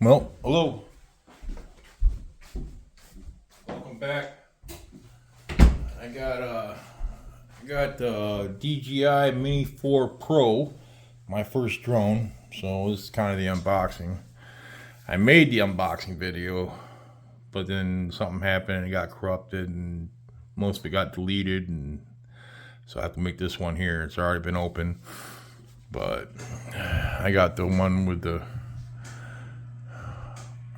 Well, hello. Welcome back. I got the DJI Mini 4 Pro, my first drone. So this is kind of the unboxing. I made the unboxing video, but then something happened and it got corrupted and most of it got deleted, and so I have to make this one here. It's already been open, but I got the one with the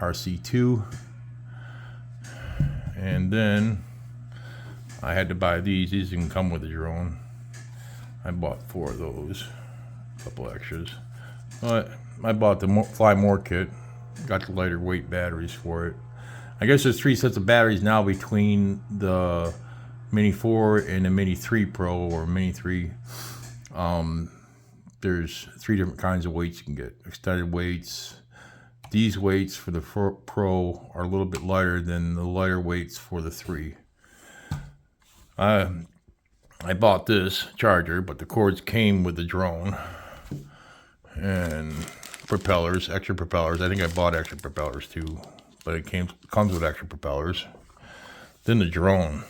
RC2, and then I had to buy these. These can come with the drone. I bought 4 of those, a couple extras, but I bought the Fly More kit. Got the lighter weight batteries for it. I guess there's 3 sets of batteries now between the Mini 4 and the Mini 3 Pro or Mini 3. There's 3 different kinds of weights you can get. Extended weights. These weights for the Pro are a little bit lighter than the lighter weights for the 3. I bought this charger, but the cords came with the drone and propellers, extra propellers. I think I bought extra propellers too, but it comes with extra propellers. Then the drone.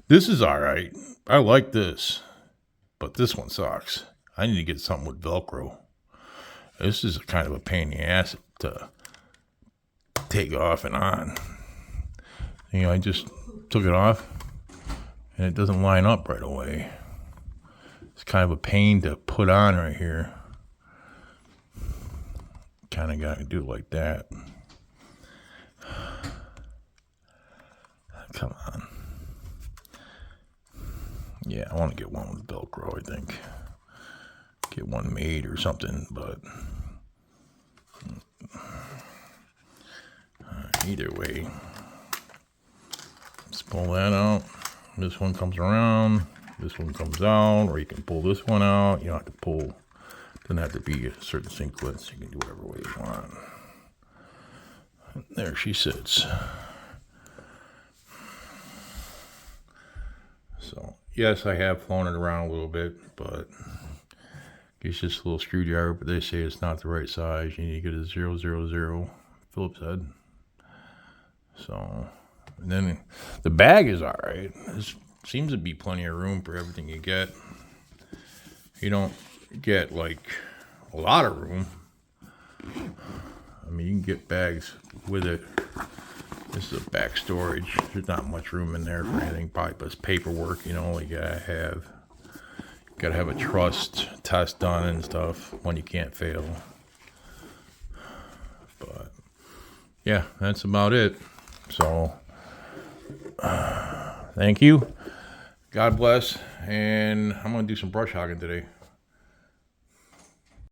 This is all right. I like this, but this one sucks. I need to get something with Velcro. This is kind of a pain in the ass to take off and on. You know, I just took it off and it doesn't line up right away. It's kind of a pain to put on right here. Kind of got to do it like that. Come on. Yeah, I want to get one with Velcro, I think. Get one made or something, but either way, let's pull that out. This one comes around, this one comes out, or you can pull this one out. You don't have to pull, doesn't have to be a certain sequence. You can do whatever way you want. There she sits. So yes, I have flown it around a little bit, but it's just a little screwdriver, but they say it's not the right size. You need to get a 000 Phillips head. So, and then the bag is all right. There seems to be plenty of room for everything you get. You don't get like a lot of room. I mean, you can get bags with it. This is a back storage. There's not much room in there for anything. Probably just paperwork, you know, you gotta have a trust test done and stuff when you can't fail. But yeah, that's about it. So thank you, God bless, and I'm gonna do some brush hogging today.